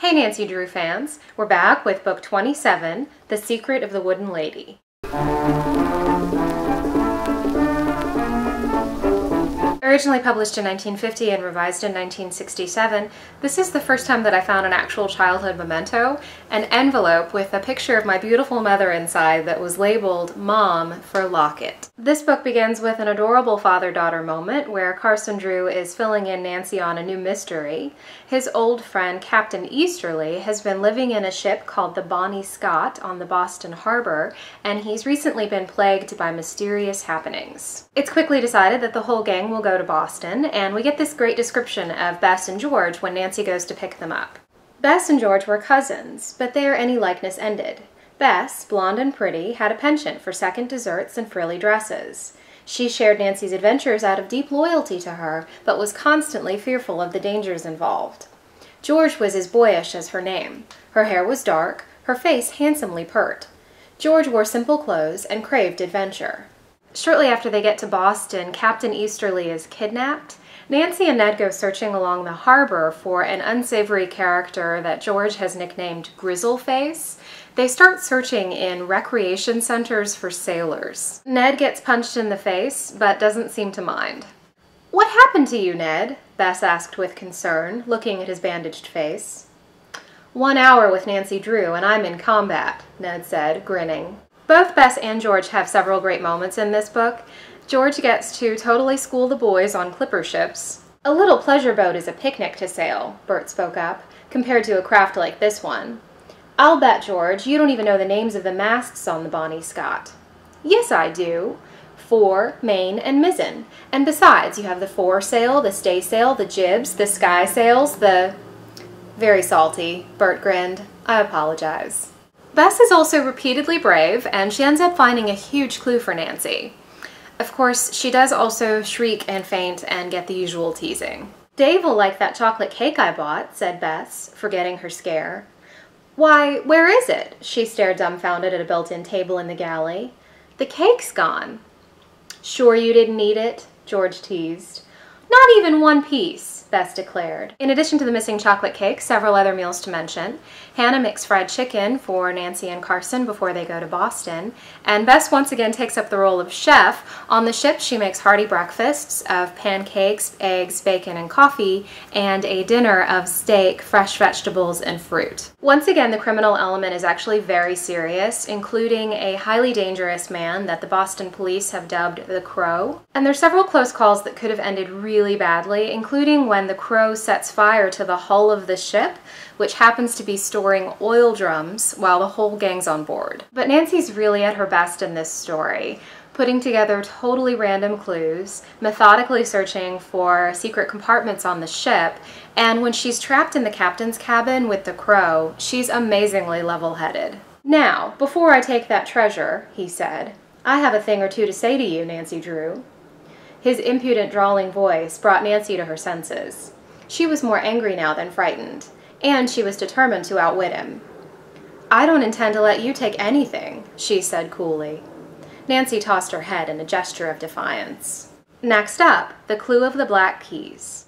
Hey Nancy Drew fans, we're back with book 27, The Secret of the Wooden Lady. Originally published in 1950 and revised in 1967, this is the first time that I found an actual childhood memento, an envelope with a picture of my beautiful mother inside that was labeled Mom for Locket. This book begins with an adorable father-daughter moment where Carson Drew is filling in Nancy on a new mystery. His old friend Captain Easterly has been living in a ship called the Bonnie Scott on the Boston Harbor, and he's recently been plagued by mysterious happenings. It's quickly decided that the whole gang will go to Boston, and we get this great description of Bess and George when Nancy goes to pick them up. Bess and George were cousins, but there any likeness ended. Bess, blonde and pretty, had a penchant for second desserts and frilly dresses. She shared Nancy's adventures out of deep loyalty to her, but was constantly fearful of the dangers involved. George was as boyish as her name. Her hair was dark, her face handsomely pert. George wore simple clothes and craved adventure. Shortly after they get to Boston, Captain Easterly is kidnapped. Nancy and Ned go searching along the harbor for an unsavory character that George has nicknamed Grizzleface. They start searching in recreation centers for sailors. Ned gets punched in the face, but doesn't seem to mind. "What happened to you, Ned?" Bess asked with concern, looking at his bandaged face. "1 hour with Nancy Drew, and I'm in combat," Ned said, grinning. Both Bess and George have several great moments in this book. George gets to totally school the boys on clipper ships. "A little pleasure boat is a picnic to sail," Bert spoke up, "compared to a craft like this one. I'll bet, George, you don't even know the names of the masts on the Bonnie Scott." "Yes, I do. Fore, main, and mizzen. And besides, you have the foresail, the staysail, the jibs, the skysails, the—" "Very salty," Bert grinned. "I apologize." Bess is also repeatedly brave, and she ends up finding a huge clue for Nancy. Of course, she does also shriek and faint and get the usual teasing. "Dave will like that chocolate cake I bought," said Bess, forgetting her scare. "Why, where is it?" She stared dumbfounded at a built-in table in the galley. "The cake's gone." "Sure you didn't eat it?" George teased. "Not even one piece," Bess declared. In addition to the missing chocolate cake, several other meals to mention. Hannah makes fried chicken for Nancy and Carson before they go to Boston, and Bess once again takes up the role of chef. On the ship, she makes hearty breakfasts of pancakes, eggs, bacon, and coffee, and a dinner of steak, fresh vegetables, and fruit. Once again, the criminal element is actually very serious, including a highly dangerous man that the Boston police have dubbed the Crow. And there's several close calls that could have ended really badly, including when the Crow sets fire to the hull of the ship, which happens to be storing oil drums while the whole gang's on board. But Nancy's really at her best in this story, putting together totally random clues, methodically searching for secret compartments on the ship, and when she's trapped in the captain's cabin with the Crow, she's amazingly level-headed. "Now, before I take that treasure," he said, "I have a thing or two to say to you, Nancy Drew." His impudent, drawling voice brought Nancy to her senses. She was more angry now than frightened, and she was determined to outwit him. "I don't intend to let you take anything," she said coolly. Nancy tossed her head in a gesture of defiance. Next up, the clue of the black keys.